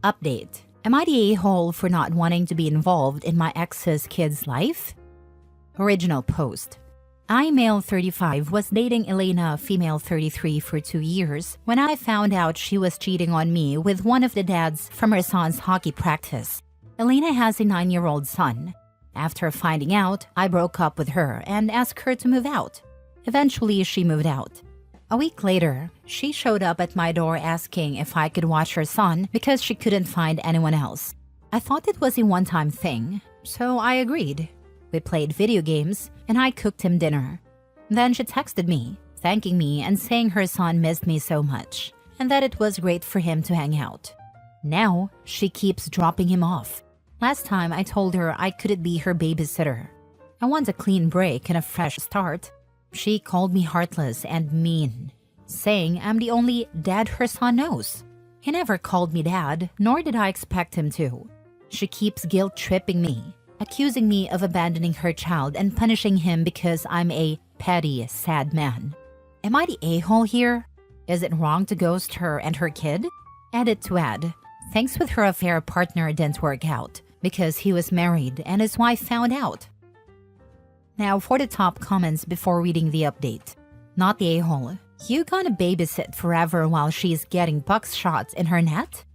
Update. Am I the a-hole for not wanting to be involved in my ex's kid's life? Original post. I, male 35, was dating Elena, female 33, for 2 years when I found out she was cheating on me with one of the dads from her son's hockey practice. Elena has a 9-year-old son. After finding out, I broke up with her and asked her to move out. Eventually, she moved out. A week later, she showed up at my door asking if I could watch her son because she couldn't find anyone else. I thought it was a one-time thing, so I agreed. We played video games, and I cooked him dinner. Then she texted me, thanking me and saying her son missed me so much, and that it was great for him to hang out. Now, she keeps dropping him off. Last time, I told her I couldn't be her babysitter. I want a clean break and a fresh start. She called me heartless and mean, saying I'm the only dad her son knows. He never called me dad, nor did I expect him to. She keeps guilt-tripping me, accusing me of abandoning her child and punishing him because I'm a petty, sad man. Am I the a-hole here? Is it wrong to ghost her and her kid? Edit to add, thanks with her affair partner didn't work out because he was married and his wife found out. Now for the top comments before reading the update. Not the a-hole. You gonna babysit forever while she's getting buck shots in her net?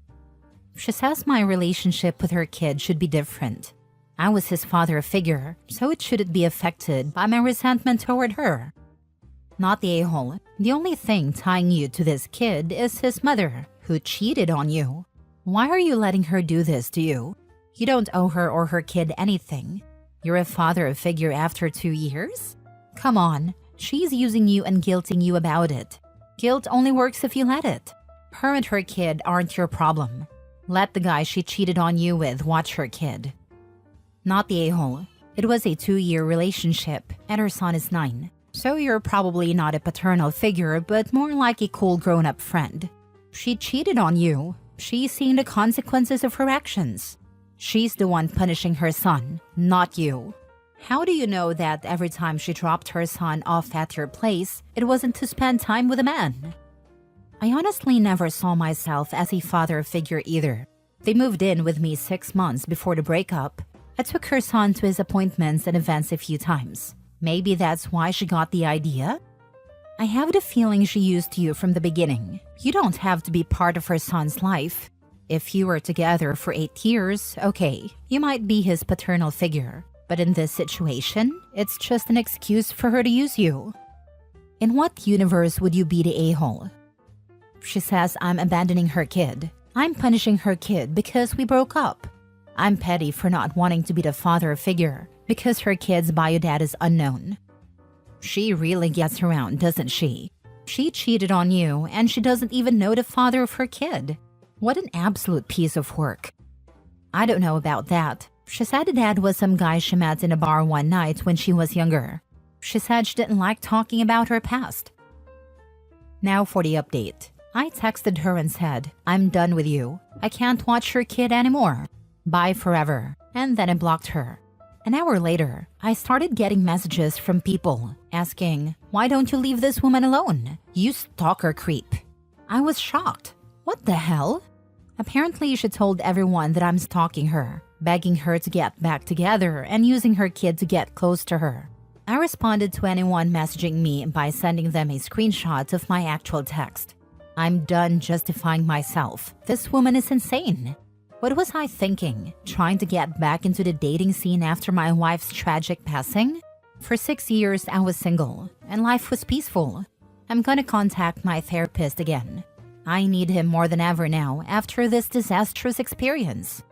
She says my relationship with her kid should be different. I was his father figure, so it shouldn't be affected by my resentment toward her. Not the a-hole. The only thing tying you to this kid is his mother, who cheated on you. Why are you letting her do this to you? You don't owe her or her kid anything. You're a father figure after 2 years? Come on, she's using you and guilting you about it. Guilt only works if you let it. Her and her kid aren't your problem. Let the guy she cheated on you with watch her kid. Not the a-hole. It was a 2-year relationship, and her son is 9. So you're probably not a paternal figure, but more like a cool grown-up friend. She cheated on you. She's seeing the consequences of her actions. She's the one punishing her son, not you. How do you know that every time she dropped her son off at your place, it wasn't to spend time with a man? I honestly never saw myself as a father figure either. They moved in with me 6 months before the breakup. I took her son to his appointments and events a few times. Maybe that's why she got the idea? I have the feeling she used you from the beginning. You don't have to be part of her son's life. If you were together for 8 years, okay, you might be his paternal figure. But in this situation, it's just an excuse for her to use you. In what universe would you be the a-hole? She says I'm abandoning her kid. I'm punishing her kid because we broke up. I'm petty for not wanting to be the father figure because her kid's bio dad is unknown. She really gets around, doesn't she? She cheated on you and she doesn't even know the father of her kid. What an absolute piece of work. I don't know about that. She said the dad was some guy she met in a bar one night when she was younger. She said she didn't like talking about her past. Now for the update. I texted her and said, I'm done with you. I can't watch your kid anymore. Bye forever. And then I blocked her. An hour later, I started getting messages from people asking, why don't you leave this woman alone? You stalker creep. I was shocked. What the hell? Apparently, she told everyone that I'm stalking her, begging her to get back together and using her kid to get close to her. I responded to anyone messaging me by sending them a screenshot of my actual text. I'm done justifying myself. This woman is insane. What was I thinking? Trying to get back into the dating scene after my wife's tragic passing? For 6 years, I was single, and life was peaceful. I'm gonna contact my therapist again. I need him more than ever now after this disastrous experience.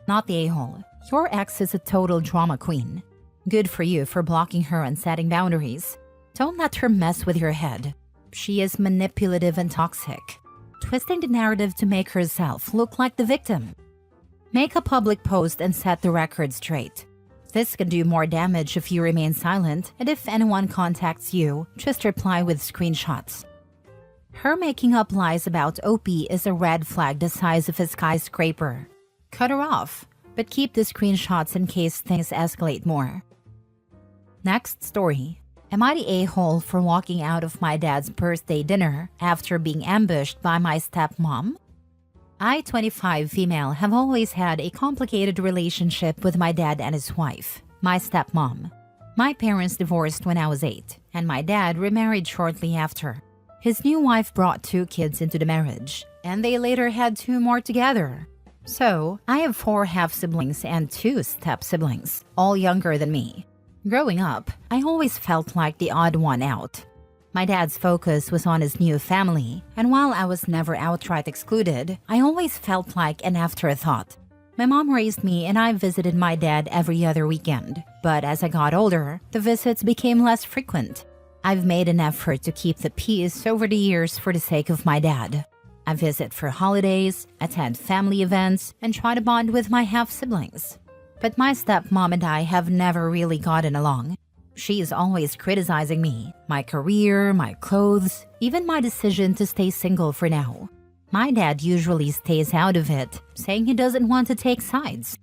Not the a-hole. Your ex is a total drama queen. Good for you for blocking her and setting boundaries. Don't let her mess with your head. She is manipulative and toxic, twisting the narrative to make herself look like the victim. Make a public post and set the record straight. This can do more damage if you remain silent, and if anyone contacts you, just reply with screenshots. Her making up lies about OP is a red flag the size of a skyscraper. Cut her off, but keep the screenshots in case things escalate more. Next story. Am I the a-hole for walking out of my dad's birthday dinner after being ambushed by my stepmom? I, 25 female, have always had a complicated relationship with my dad and his wife, my stepmom. My parents divorced when I was 8, and my dad remarried shortly after. His new wife brought 2 kids into the marriage, and they later had 2 more together. So, I have 4 half-siblings and 2 step-siblings, all younger than me. Growing up, I always felt like the odd one out. My dad's focus was on his new family, and while I was never outright excluded, I always felt like an afterthought. My mom raised me and I visited my dad every other weekend, but as I got older, the visits became less frequent. I've made an effort to keep the peace over the years for the sake of my dad. I visit for holidays, attend family events, and try to bond with my half-siblings. But my stepmom and I have never really gotten along. She is always criticizing me, my career, my clothes, even my decision to stay single for now. My dad usually stays out of it, saying he doesn't want to take sides.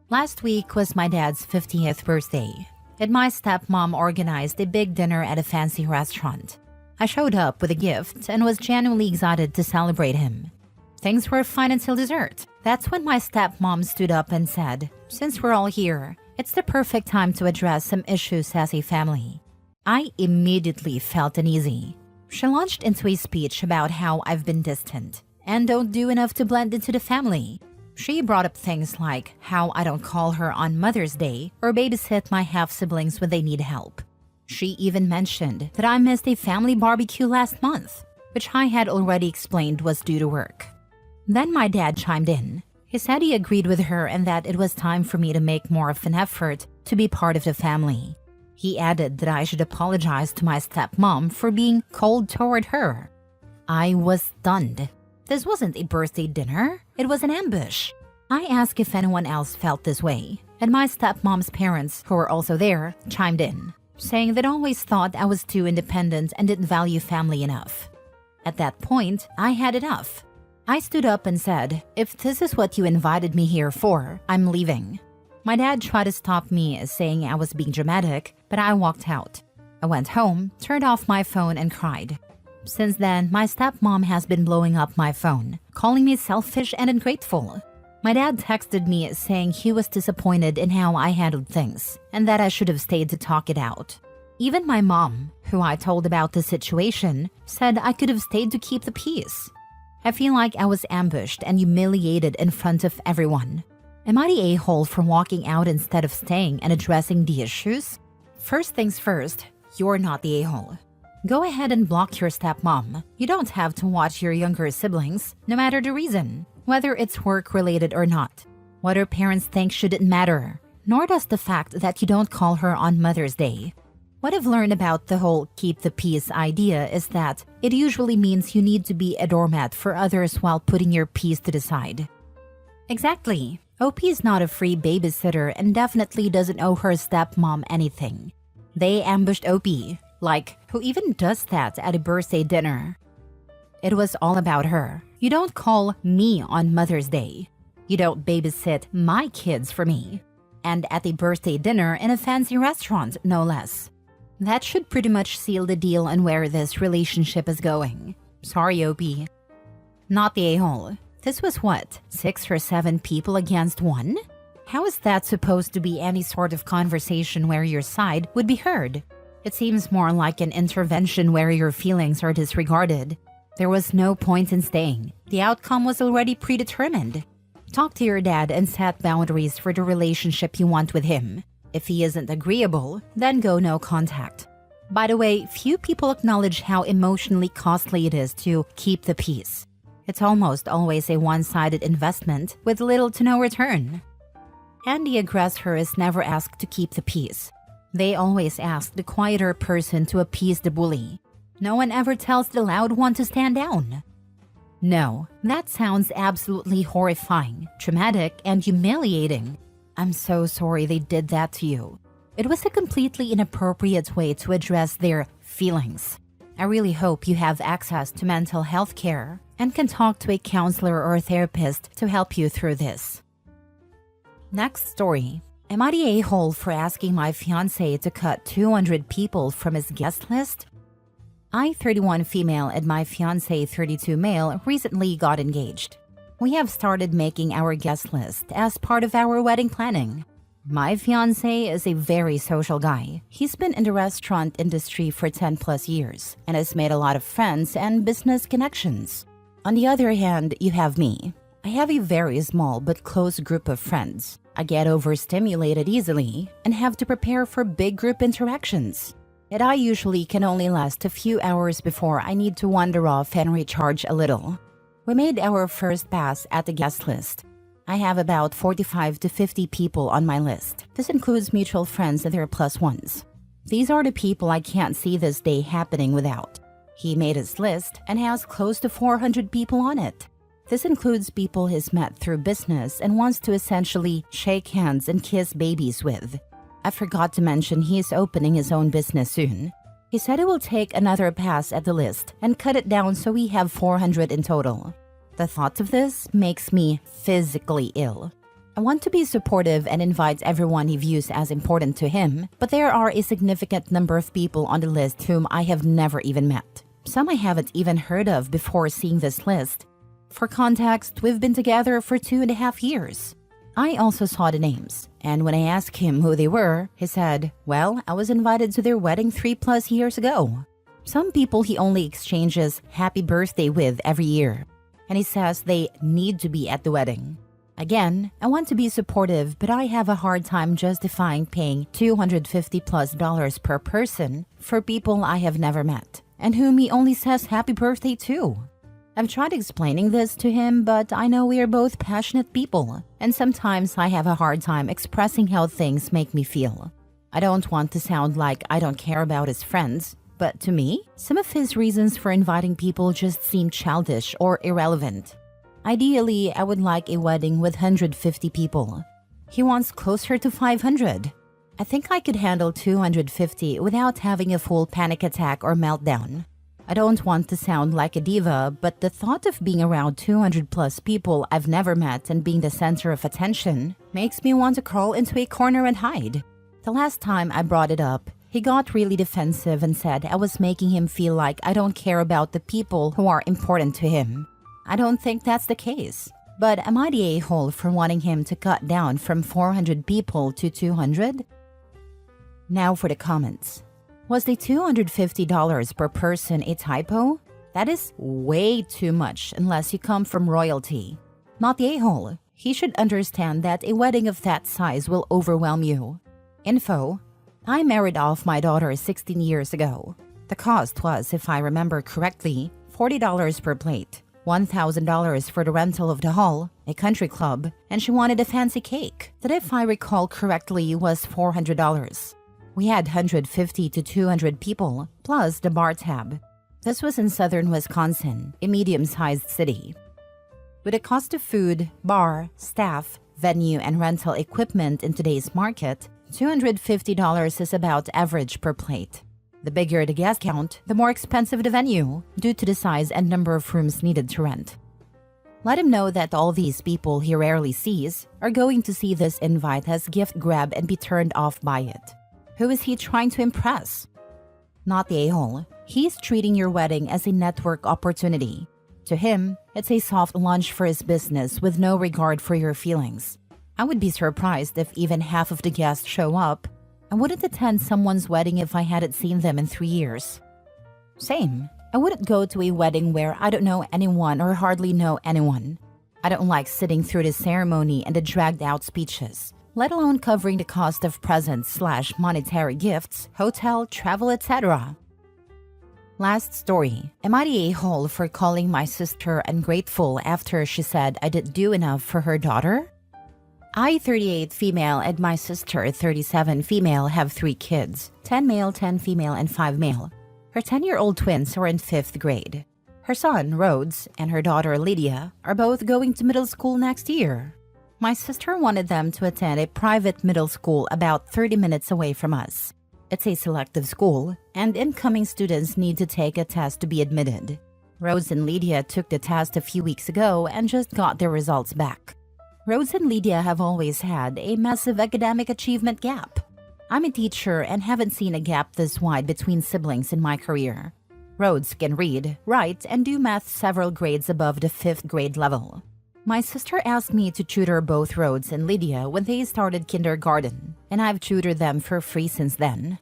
Last week was my dad's 50th birthday, and my stepmom organized a big dinner at a fancy restaurant. I showed up with a gift and was genuinely excited to celebrate him. Things were fine until dessert. That's when my stepmom stood up and said, "Since we're all here, it's the perfect time to address some issues as a family." I immediately felt uneasy. She launched into a speech about how I've been distant and don't do enough to blend into the family. She brought up things like how I don't call her on Mother's Day or babysit my half-siblings when they need help. She even mentioned that I missed a family barbecue last month, which I had already explained was due to work. Then my dad chimed in. He said he agreed with her and that it was time for me to make more of an effort to be part of the family. He added that I should apologize to my stepmom for being cold toward her. I was stunned. This wasn't a birthday dinner, it was an ambush. I asked if anyone else felt this way, and my stepmom's parents, who were also there, chimed in, saying they'd always thought I was too independent and didn't value family enough. At that point, I had enough. I stood up and said, "If this is what you invited me here for, I'm leaving." My dad tried to stop me, saying I was being dramatic, but I walked out. I went home, turned off my phone, and cried. Since then, my stepmom has been blowing up my phone, calling me selfish and ungrateful. My dad texted me saying he was disappointed in how I handled things, and that I should have stayed to talk it out. Even my mom, who I told about the situation, said I could have stayed to keep the peace. I feel like I was ambushed and humiliated in front of everyone. Am I the a-hole for walking out instead of staying and addressing the issues? First things first, you're not the a-hole. Go ahead and block your stepmom. You don't have to watch your younger siblings, no matter the reason, whether it's work-related or not. What her parents think shouldn't matter, nor does the fact that you don't call her on Mother's Day. What I've learned about the whole keep the peace idea is that it usually means you need to be a doormat for others while putting your peace to the side. Exactly. OP is not a free babysitter and definitely doesn't owe her stepmom anything. They ambushed OP. Like, who even does that at a birthday dinner? It was all about her. You don't call me on Mother's Day. You don't babysit my kids for me. And at a birthday dinner in a fancy restaurant, no less. That should pretty much seal the deal on where this relationship is going. Sorry, OP. Not the a-hole. This was what, 6 or 7 people against 1? How is that supposed to be any sort of conversation where your side would be heard? It seems more like an intervention where your feelings are disregarded. There was no point in staying. The outcome was already predetermined. Talk to your dad and set boundaries for the relationship you want with him. If he isn't agreeable, then go no contact. By the way, few people acknowledge how emotionally costly it is to keep the peace. It's almost always a one-sided investment with little to no return. And the aggressor is never asked to keep the peace. They always ask the quieter person to appease the bully. No one ever tells the loud one to stand down. No, that sounds absolutely horrifying, traumatic, and humiliating. I'm so sorry they did that to you. It was a completely inappropriate way to address their feelings. I really hope you have access to mental health care and can talk to a counselor or a therapist to help you through this. Next story. Am I the a-hole for asking my fiancé to cut 200 people from his guest list? I, 31 female, and my fiancé, 32 male, recently got engaged. We have started making our guest list as part of our wedding planning. My fiancé is a very social guy. He's been in the restaurant industry for 10 plus years and has made a lot of friends and business connections. On the other hand, you have me. I have a very small but close group of friends. I get overstimulated easily and have to prepare for big group interactions. I usually can only last a few hours before I need to wander off and recharge a little. We made our first pass at the guest list. I have about 45 to 50 people on my list. This includes mutual friends and their plus ones. These are the people I can't see this day happening without. He made his list and has close to 400 people on it. This includes people he's met through business and wants to essentially shake hands and kiss babies with. I forgot to mention he is opening his own business soon. He said he will take another pass at the list and cut it down so we have 400 in total. The thought of this makes me physically ill. I want to be supportive and invite everyone he views as important to him, but there are a significant number of people on the list whom I have never even met. Some I haven't even heard of before seeing this list. For context, we've been together for 2.5 years. I also saw the names, and when I asked him who they were, he said, well, I was invited to their wedding 3+ years ago. Some people he only exchanges happy birthday with every year, and he says they need to be at the wedding. Again, I want to be supportive, but I have a hard time justifying paying $250+ per person for people I have never met, and whom he only says happy birthday to. I've tried explaining this to him, but I know we are both passionate people, and sometimes I have a hard time expressing how things make me feel. I don't want to sound like I don't care about his friends, but to me, some of his reasons for inviting people just seem childish or irrelevant. Ideally, I would like a wedding with 150 people. He wants closer to 500. I think I could handle 250 without having a full panic attack or meltdown. I don't want to sound like a diva, but the thought of being around 200+ people I've never met and being the center of attention makes me want to crawl into a corner and hide. The last time I brought it up, he got really defensive and said I was making him feel like I don't care about the people who are important to him. I don't think that's the case. But am I the a-hole for wanting him to cut down from 400 people to 200? Now for the comments. Was the $250 per person a typo? That is way too much unless you come from royalty. Not the a-hole. He should understand that a wedding of that size will overwhelm you. Info: I married off my daughter 16 years ago. The cost was, if I remember correctly, $40 per plate, $1,000 for the rental of the hall, a country club, and she wanted a fancy cake that, if I recall correctly, was $400. We had 150 to 200 people, plus the bar tab. This was in southern Wisconsin, a medium-sized city. With the cost of food, bar, staff, venue, and rental equipment in today's market, $250 is about average per plate. The bigger the guest count, the more expensive the venue, due to the size and number of rooms needed to rent. Let him know that all these people he rarely sees are going to see this invite as gift grab and be turned off by it. Who is he trying to impress? Not the a-hole. He's treating your wedding as a network opportunity. To him, it's a soft lunch for his business with no regard for your feelings. I would be surprised if even half of the guests show up. I wouldn't attend someone's wedding if I hadn't seen them in 3 years. Same. I wouldn't go to a wedding where I don't know anyone or hardly know anyone. I don't like sitting through the ceremony and the dragged-out speeches, let alone covering the cost of presents/monetary gifts, hotel, travel, etc. Last story. Am I the a-hole for calling my sister ungrateful after she said I didn't do enough for her daughter? I, 38 female, and my sister, 37 female, have 3 kids, 10 male, 10 female, and 5 male. Her 10-year-old twins are in 5th grade. Her son, Rhodes, and her daughter, Lydia, are both going to middle school next year. My sister wanted them to attend a private middle school about 30 minutes away from us. It's a selective school, and incoming students need to take a test to be admitted. Rhodes and Lydia took the test a few weeks ago and just got their results back. Rhodes and Lydia have always had a massive academic achievement gap. I'm a teacher and haven't seen a gap this wide between siblings in my career. Rhodes can read, write, and do math several grades above the 5th grade level. My sister asked me to tutor both Rhodes and Lydia when they started kindergarten, and I've tutored them for free since then.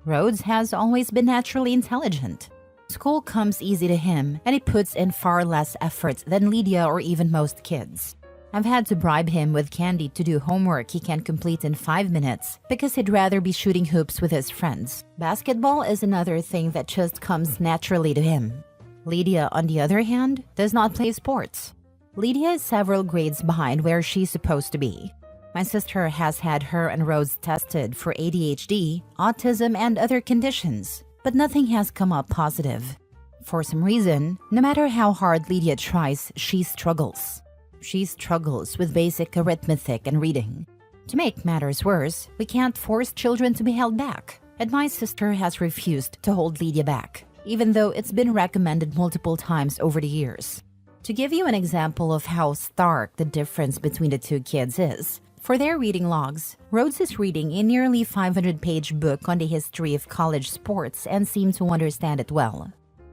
Rhodes has always been naturally intelligent. School comes easy to him, and he puts in far less effort than Lydia or even most kids. I've had to bribe him with candy to do homework he can complete in 5 minutes because he'd rather be shooting hoops with his friends. Basketball is another thing that just comes naturally to him. Lydia, on the other hand, does not play sports. Lydia is several grades behind where she's supposed to be. My sister has had her and Rose tested for ADHD, autism, and other conditions, but nothing has come up positive. For some reason, no matter how hard Lydia tries, she struggles. She struggles with basic arithmetic and reading. To make matters worse, we can't force children to be held back, and my sister has refused to hold Lydia back, even though it's been recommended multiple times over the years. To give you an example of how stark the difference between the two kids is, for their reading logs, Rhodes is reading a nearly 500-page book on the history of college sports and seems to understand it well.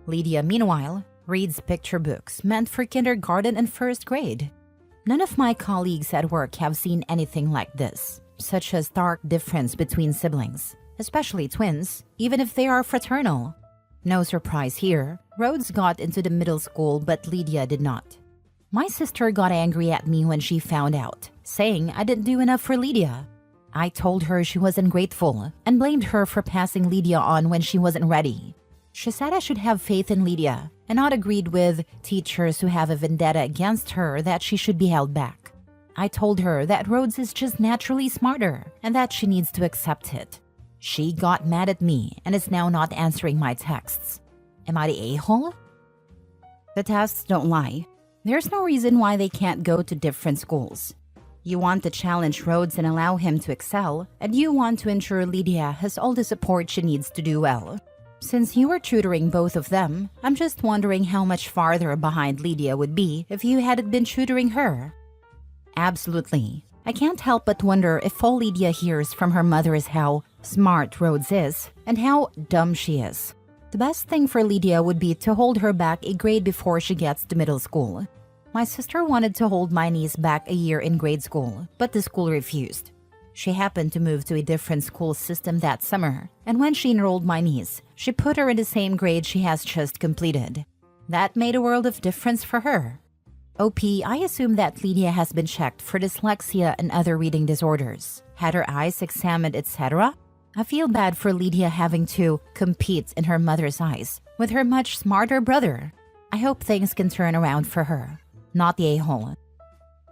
Lydia, meanwhile, reads picture books meant for kindergarten and first grade. None of my colleagues at work have seen anything like this, such a stark difference between siblings, especially twins, even if they are fraternal. No surprise here, Rhodes got into the middle school but Lydia did not. My sister got angry at me when she found out, saying I didn't do enough for Lydia. I told her she was ungrateful and blamed her for passing Lydia on when she wasn't ready. She said I should have faith in Lydia and not agreed with teachers who have a vendetta against her that she should be held back. I told her that Rhodes is just naturally smarter and that she needs to accept it. She got mad at me and is now not answering my texts. Am I the a-hole? The tests don't lie. There's no reason why they can't go to different schools. You want to challenge Rhodes and allow him to excel, and you want to ensure Lydia has all the support she needs to do well. Since you were tutoring both of them, I'm just wondering how much farther behind Lydia would be if you hadn't been tutoring her. Absolutely. I can't help but wonder if all Lydia hears from her mother is how smart Rhodes is and how dumb she is. The best thing for Lydia would be to hold her back a grade before she gets to middle school. My sister wanted to hold my niece back a year in grade school, but the school refused. She happened to move to a different school system that summer, and when she enrolled my niece, she put her in the same grade she has just completed. That made a world of difference for her. OP, I assume that Lydia has been checked for dyslexia and other reading disorders, had her eyes examined, etc. I feel bad for Lydia having to compete in her mother's eyes with her much smarter brother. I hope things can turn around for her, not the a-hole.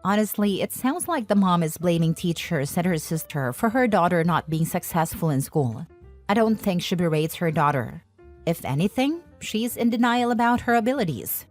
Honestly, it sounds like the mom is blaming teachers and her sister for her daughter not being successful in school. I don't think she berates her daughter. If anything, she's in denial about her abilities.